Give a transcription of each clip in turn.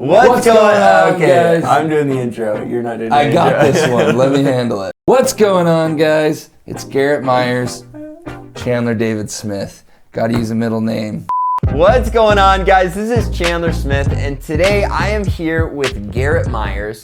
What's going on, okay, guys? I'm doing the intro. You're not doing the I got intro. this one. Let me handle it. What's going on, guys? It's Garrett Myers, Chandler David Smith. Gotta use a middle name. What's going on, guys? This is Chandler Smith, and today I am here with Garrett Myers.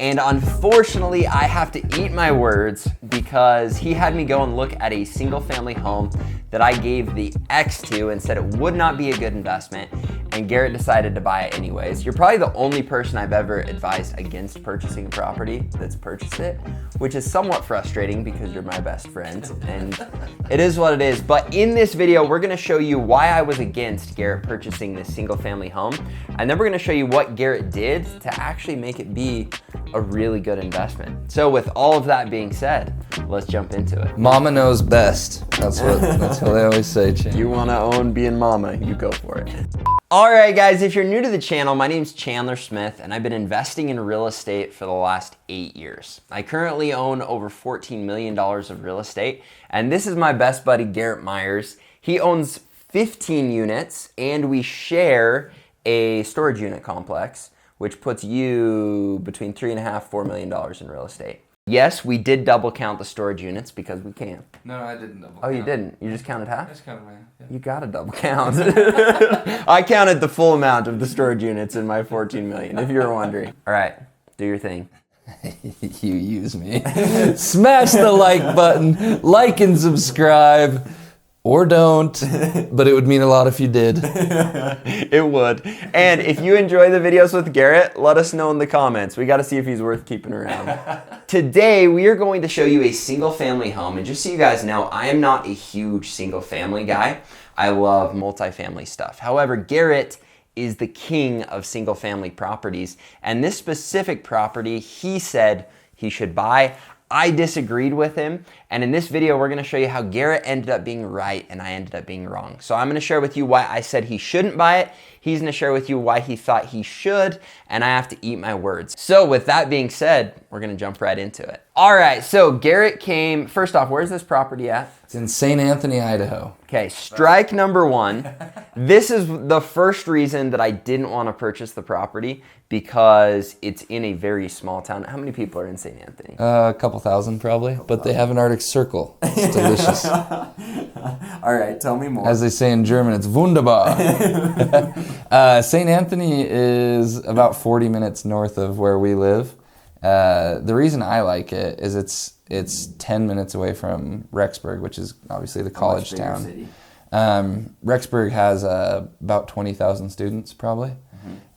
And unfortunately, I have to eat my words because he had me go and look at a single family home that I gave the X to and said it would not be a good investment. And Garrett decided to buy it anyways. You're probably the only person I've ever advised against purchasing a property that's purchased it, which is somewhat frustrating because you're my best friend and it is what it is. But in this video, we're gonna show you why I was against Garrett purchasing this single family home. And then we're gonna show you what Garrett did to actually make it be a really good investment. So with all of that being said, let's jump into it. Mama knows best. That's what they always say, Chan. You wanna own being mama, you go for it. All right, guys, if you're new to the channel, my name's Chandler Smith, and I've been investing in real estate for the last 8 years. I currently own over $14 million of real estate, and this is my best buddy, Garrett Myers. He owns 15 units, and we share a storage unit complex, which puts you between $3.5, $4 million in real estate. Yes, we did double count the storage units because we can. No, I didn't double count. Oh, you didn't? You just counted half? I just counted half. Yeah. You got to double count. I counted the full amount of the storage units in my 14 million, if you were wondering. All right, do your thing. You use me. Smash the like button, like and subscribe. Or don't, but it would mean a lot if you did. It would. And if you enjoy the videos with Garrett, let us know in the comments. We got to see if he's worth keeping around. Today, we are going to show you a single family home. And just so you guys know, I am not a huge single family guy. I love multifamily stuff. However, Garrett is the king of single family properties. And this specific property, he said he should buy. I disagreed with him, and in this video, we're gonna show you how Garrett ended up being right and I ended up being wrong. So I'm gonna share with you why I said he shouldn't buy it. He's gonna share with you why he thought he should, and I have to eat my words. So with that being said, we're gonna jump right into it. All right, so Garrett came, first off, where's this property at? It's in St. Anthony, Idaho. Okay, strike number one. This is the first reason that I didn't want to purchase the property because it's in a very small town. How many people are in St. Anthony? A couple thousand probably, but they have an Arctic Circle. It's delicious. All right, tell me more. As they say in German, it's wunderbar. St. Anthony is about 40 minutes north of where we live. The reason I like it is it's 10 minutes away from Rexburg, which is obviously the college town. City. Rexburg has about 20,000 students probably.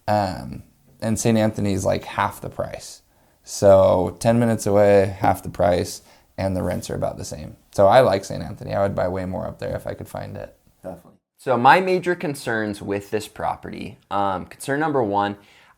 Mm-hmm. And St. Anthony is like half the price. So 10 minutes away, half the price, and the rents are about the same. So I like St. Anthony. I would buy way more up there if I could find it. Definitely. So my major concerns with this property, concern number one,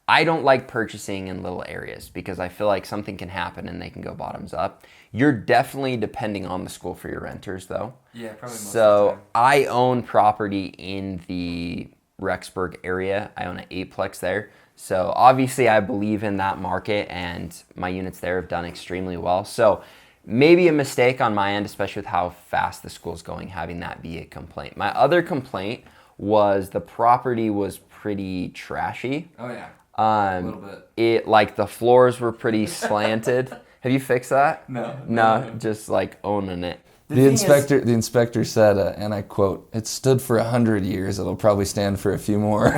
I don't like purchasing in little areas because I feel like something can happen and they can go bottoms up. You're definitely depending on the school for your renters though. Yeah, probably most So of the time. I own property in the Rexburg area. I own an 8-plex there. So obviously I believe in that market and my units there have done extremely well. So maybe a mistake on my end, especially with how fast the school's going, having that be a complaint. My other complaint was the property was pretty trashy. Oh yeah. A little bit. It like the floors were pretty slanted. Have you fixed that? No. Just like owning it. The inspector said, and I quote, "It stood for 100 years. It'll probably stand for a few more."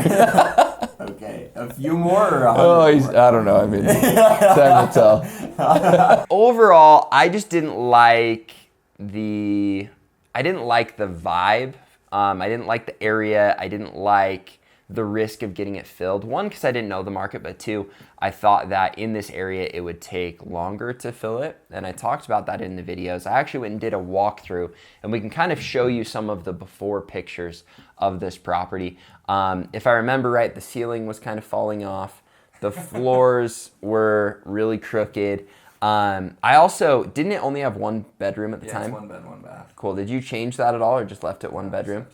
Okay, a few more or 100 Oh, I don't know. I mean, time to tell. Overall, I just didn't like the vibe. I didn't like the area. I didn't like the risk of getting it filled. One, because I didn't know the market, but two, I thought that in this area it would take longer to fill it. And I talked about that in the videos. I actually went and did a walkthrough, and we can kind of show you some of the before pictures of this property. If I remember right, the ceiling was kind of falling off. The floors were really crooked. I also, didn't it only have one bedroom at the time? Yeah, it's 1 bed, 1 bath. Cool. Did you change that at all or just left it one bedroom?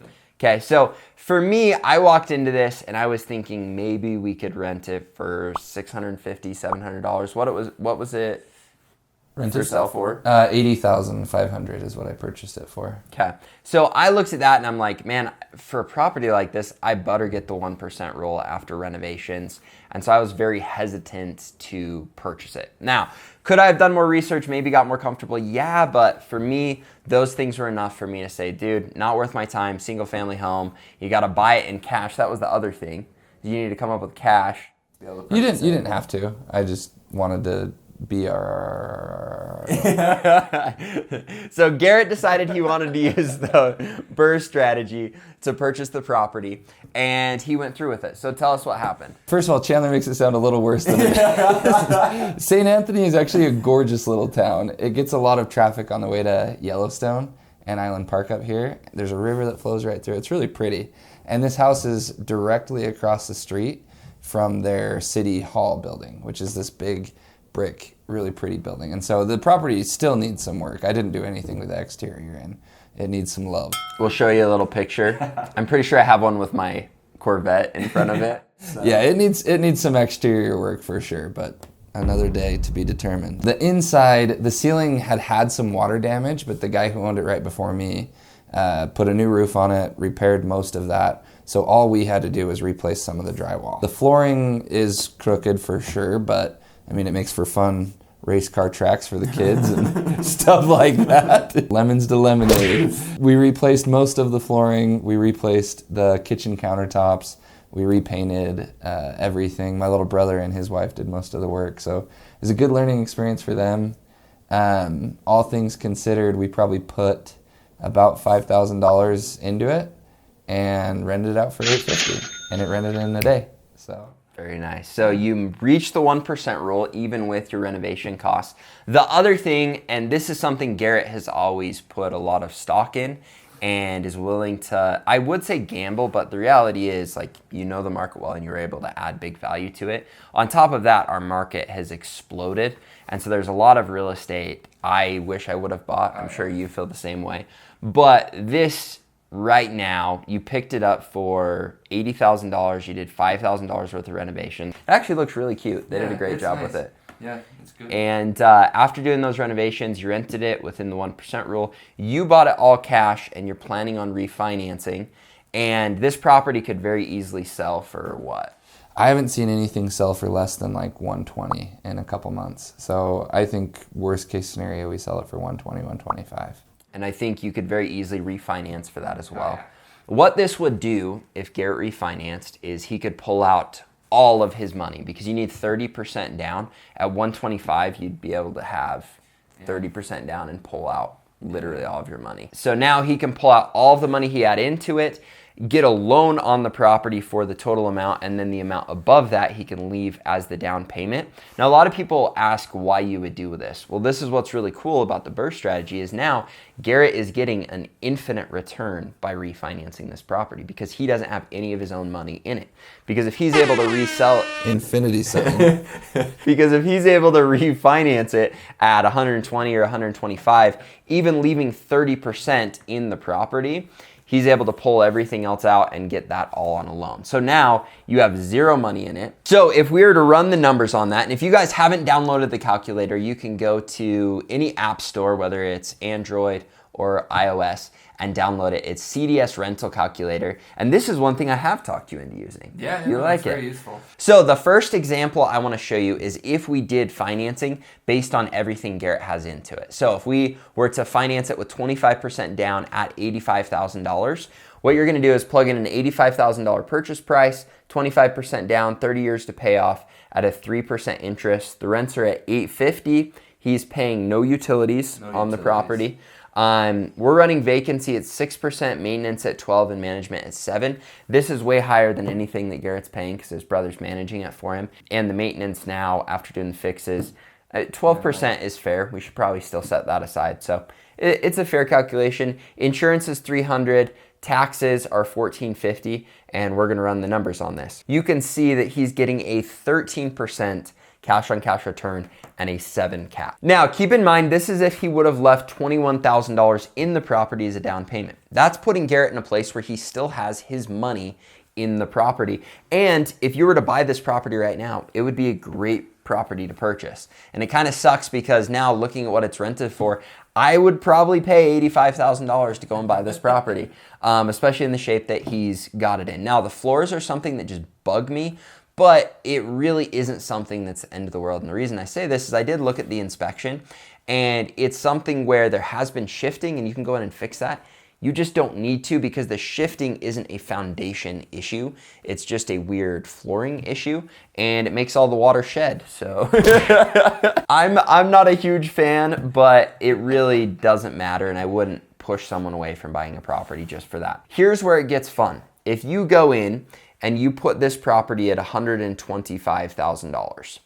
Okay, so for me, I walked into this and I was thinking maybe we could rent it for $650, $700. What was it? For sell for? 80,500 is what I purchased it for. Okay. So I looked at that and I'm like, man, for a property like this, I better get the 1% rule after renovations. And so I was very hesitant to purchase it. Now, could I have done more research, maybe got more comfortable? Yeah, but for me, those things were enough for me to say, dude, not worth my time, single family home. You got to buy it in cash. That was the other thing. You need to come up with cash. You didn't have to. I just wanted to be So Garrett decided he wanted to use the BRRRR strategy to purchase the property, and he went through with it. So tell us what happened. First of all, Chandler makes it sound a little worse than it is. St. Anthony is actually a gorgeous little town. It gets a lot of traffic on the way to Yellowstone and Island Park up here. There's a river that flows right through. It's really pretty. And this house is directly across the street from their city hall building, which is this big brick, really pretty building. And so the property still needs some work. I didn't do anything with the exterior, and it needs some love. We'll show you a little picture. I'm pretty sure I have one with my Corvette in front of it. So. Yeah, it needs some exterior work for sure, but another day to be determined. The inside, the ceiling had some water damage, but the guy who owned it right before me put a new roof on it, repaired most of that. So all we had to do was replace some of the drywall. The flooring is crooked for sure, but I mean, it makes for fun race car tracks for the kids and stuff like that. Lemons to lemonade. We replaced most of the flooring. We replaced the kitchen countertops. We repainted everything. My little brother and his wife did most of the work. So it was a good learning experience for them. All things considered, we probably put about $5,000 into it and rented it out for $850, and it rented in a day. So. Very nice. So you reached the 1% rule even with your renovation costs. The other thing, and this is something Garrett has always put a lot of stock in and is willing to, I would say gamble, but the reality is, like, you know the market well and you're able to add big value to it. On top of that, our market has exploded. And so there's a lot of real estate I wish I would have bought. I'm sure you feel the same way. But this right now, you picked it up for $80,000. You did $5,000 worth of renovation. It actually looks really cute. They did a great job with it. Yeah, it's good. And after doing those renovations, you rented it within the 1% rule. You bought it all cash, and you're planning on refinancing. And this property could very easily sell for what? I haven't seen anything sell for less than like 120 in a couple months. So I think worst case scenario, we sell it for 120, 125. And I think you could very easily refinance for that as well. Oh, yeah. What this would do if Garrett refinanced is he could pull out all of his money, because you need 30% down. At 125, you'd be able to have 30% down and pull out literally all of your money. So now he can pull out all of the money he had into it, get a loan on the property for the total amount, and then the amount above that he can leave as the down payment. Now, a lot of people ask why you would do this. Well, this is what's really cool about the BRRRR strategy is now Garrett is getting an infinite return by refinancing this property, because he doesn't have any of his own money in it. Because if he's able to resell it, infinity sign. Because if he's able to refinance it at 120 or 125, even leaving 30% in the property, he's able to pull everything else out and get that all on a loan. So now you have zero money in it. So if we were to run the numbers on that, and if you guys haven't downloaded the calculator, you can go to any app store, whether it's Android or iOS, and download it. It's CDS Rental Calculator. And this is one thing I have talked you into using. Yeah, you like it's very useful. So the first example I want to show you is if we did financing based on everything Garrett has into it. So if we were to finance it with 25% down at $85,000, what you're going to do is plug in an $85,000 purchase price, 25% down, 30 years to pay off at a 3% interest. The rents are at $850. He's paying no utilities on the property. We're running vacancy at 6%, maintenance at 12%, and management at 7%. This is way higher than anything that Garrett's paying because his brother's managing it for him. And the maintenance now, after doing the fixes, 12% is fair. We should probably still set that aside. So it's a fair calculation. Insurance is $300. Taxes are $1,450, and we're going to run the numbers on this. You can see that he's getting a 13% cash-on-cash return and a 7 cap. Now, keep in mind, this is if he would have left $21,000 in the property as a down payment. That's putting Garrett in a place where he still has his money in the property. And if you were to buy this property right now, it would be a great property to purchase. And it kind of sucks because now looking at what it's rented for, I would probably pay $85,000 to go and buy this property, especially in the shape that he's got it in. Now, the floors are something that just bug me, but it really isn't something that's the end of the world. And the reason I say this is I did look at the inspection, and it's something where there has been shifting, and you can go in and fix that. You just don't need to, because the shifting isn't a foundation issue. It's just a weird flooring issue, and it makes all the water shed. So I'm not a huge fan, but it really doesn't matter, and I wouldn't push someone away from buying a property just for that. Here's where it gets fun. If you go in and you put this property at $125,000,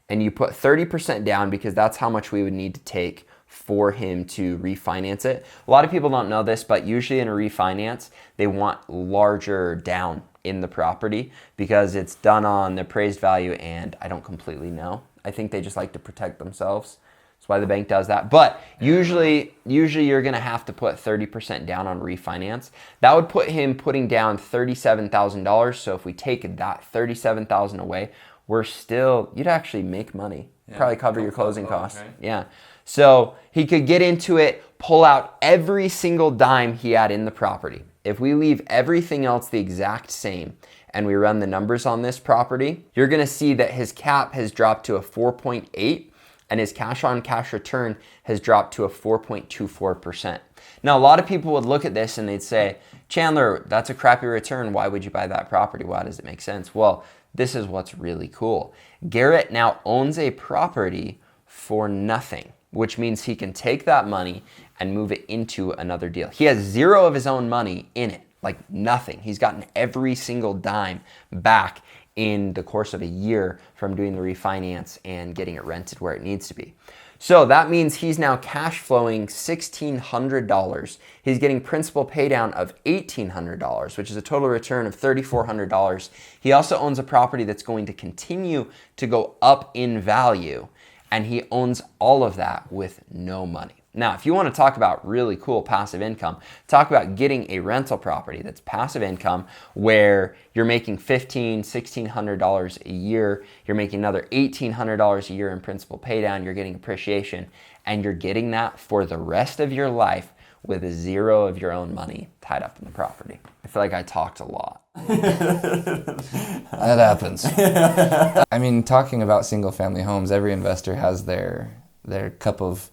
and you put 30% down, because that's how much we would need to take for him to refinance it. A lot of people don't know this, but usually in a refinance, they want larger down in the property because it's done on the appraised value, and I don't completely know. I think they just like to protect themselves. That's why the bank does that. But usually you're gonna have to put 30% down on refinance. That would put him putting down $37,000. So if we take that $37,000 away, you'd actually make money. Yeah, probably cover your closing costs. Right? Yeah. So he could get into it, pull out every single dime he had in the property. If we leave everything else the exact same and we run the numbers on this property, you're gonna see that his cap has dropped to a 4.8 and his cash on cash return has dropped to a 4.24%. Now, a lot of people would look at this and they'd say, Chandler, that's a crappy return. Why would you buy that property? Why does it make sense? Well, this is what's really cool. Garrett now owns a property for nothing, which means he can take that money and move it into another deal. He has zero of his own money in it, like nothing. He's gotten every single dime back in the course of a year from doing the refinance and getting it rented where it needs to be. So that means he's now cash flowing $1,600. He's getting principal pay down of $1,800, which is a total return of $3,400. He also owns a property that's going to continue to go up in value, and he owns all of that with no money. Now, if you want to talk about really cool passive income, talk about getting a rental property that's passive income where you're making $1,500, $1,600 a year, you're making another $1,800 a year in principal pay down, you're getting appreciation, and you're getting that for the rest of your life with zero of your own money tied up in the property. I feel like I talked a lot. That happens. I mean, talking about single family homes, every investor has their cup of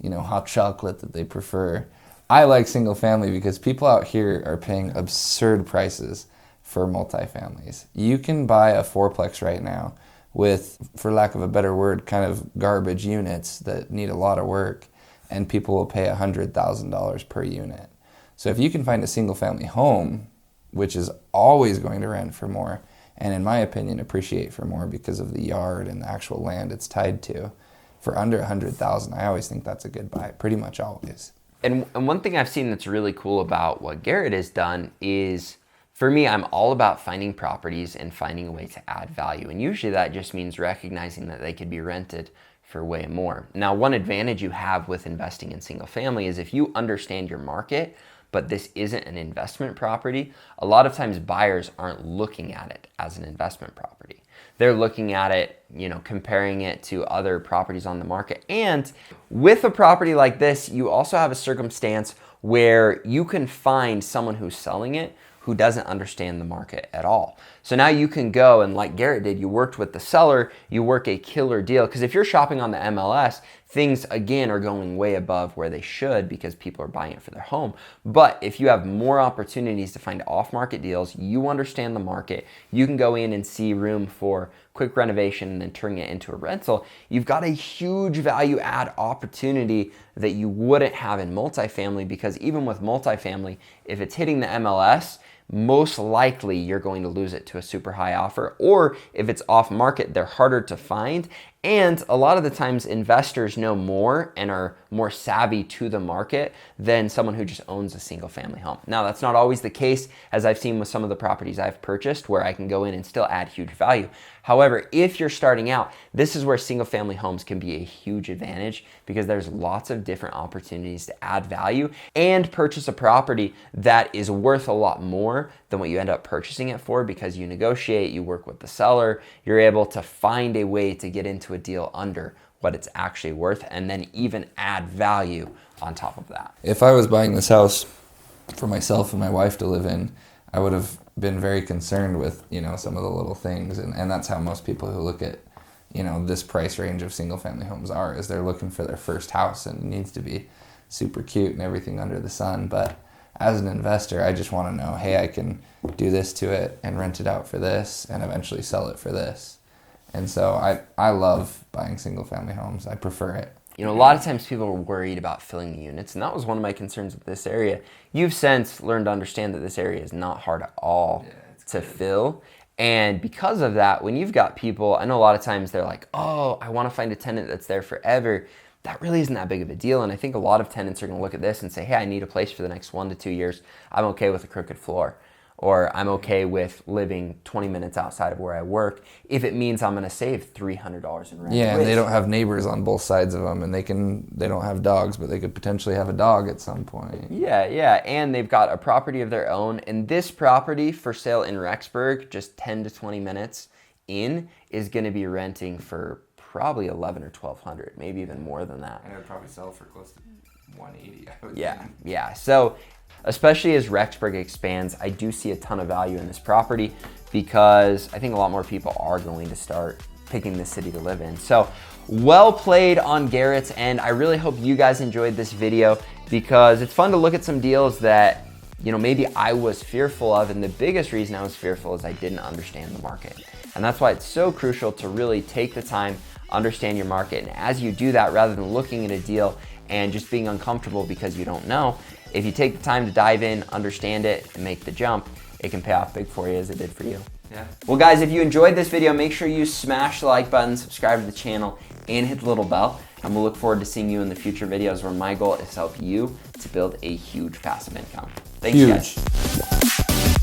hot chocolate that they prefer. I like single family because people out here are paying absurd prices for multifamilies. You can buy a fourplex right now with, for lack of a better word, kind of garbage units that need a lot of work, and people will pay $100,000 per unit. So if you can find a single family home, which is always going to rent for more, and in my opinion appreciate for more because of the yard and the actual land it's tied to, for under $100,000, I always think that's a good buy, pretty much always. And one thing I've seen that's really cool about what Garrett has done is, for me, I'm all about finding properties and finding a way to add value. And usually that just means recognizing that they could be rented for way more. Now, one advantage you have with investing in single family is if you understand your market, but this isn't an investment property, a lot of times buyers aren't looking at it as an investment property. They're looking at it, comparing it to other properties on the market. And with a property like this, you also have a circumstance where you can find someone who's selling it who doesn't understand the market at all. So now you can go and, like Garrett did, you worked with the seller, you work a killer deal. Because if you're shopping on the MLS, things again are going way above where they should because people are buying it for their home. But if you have more opportunities to find off-market deals, you understand the market, you can go in and see room for quick renovation and then turning it into a rental, you've got a huge value add opportunity that you wouldn't have in multifamily, because even with multifamily, if it's hitting the MLS, most likely you're going to lose it to a super high offer, or if it's off market, they're harder to find And a lot of the times investors know more and are more savvy to the market than someone who just owns a single family home. Now, that's not always the case, as I've seen with some of the properties I've purchased where I can go in and still add huge value. However, if you're starting out, this is where single family homes can be a huge advantage because there's lots of different opportunities to add value and purchase a property that is worth a lot more than what you end up purchasing it for, because you negotiate, you work with the seller, you're able to find a way to get into a deal under what it's actually worth and then even add value on top of that. If I was buying this house for myself and my wife to live in, I would have been very concerned with, some of the little things. And that's how most people who look at, this price range of single family homes is they're looking for their first house and it needs to be super cute and everything under the sun. But as an investor, I just want to know, hey, I can do this to it and rent it out for this and eventually sell it for this. And so I love buying single family homes. I prefer it. A lot of times people are worried about filling the units, and that was one of my concerns with this area. You've since learned to understand that this area is not hard at all to fill. And because of that, when you've got people, I know a lot of times they're like, oh, I want to find a tenant that's there forever. That really isn't that big of a deal. And I think a lot of tenants are going to look at this and say, hey, I need a place for the next 1 to 2 years. I'm okay with a crooked floor. Or I'm okay with living 20 minutes outside of where I work if it means I'm going to save $300 in rent. Yeah, and they don't have neighbors on both sides of them, and they don't have dogs, but they could potentially have a dog at some point. Yeah, and they've got a property of their own, and this property for sale in Rexburg, just 10 to 20 minutes in, is going to be renting for probably $1,100 or $1,200, maybe even more than that. And it would probably sell for close to $180, I would think. Yeah. So especially as Rexburg expands, I do see a ton of value in this property because I think a lot more people are going to start picking this city to live in. So well played on Garrett's end. I really hope you guys enjoyed this video because it's fun to look at some deals that, maybe I was fearful of. And the biggest reason I was fearful is I didn't understand the market. And that's why it's so crucial to really take the time, understand your market. And as you do that, rather than looking at a deal and just being uncomfortable because you don't know, if you take the time to dive in, understand it, and make the jump, it can pay off big for you as it did for you. Yeah. Well, guys, if you enjoyed this video, make sure you smash the like button, subscribe to the channel, and hit the little bell. And we'll look forward to seeing you in the future videos where my goal is to help you to build a huge passive income. Thanks, guys.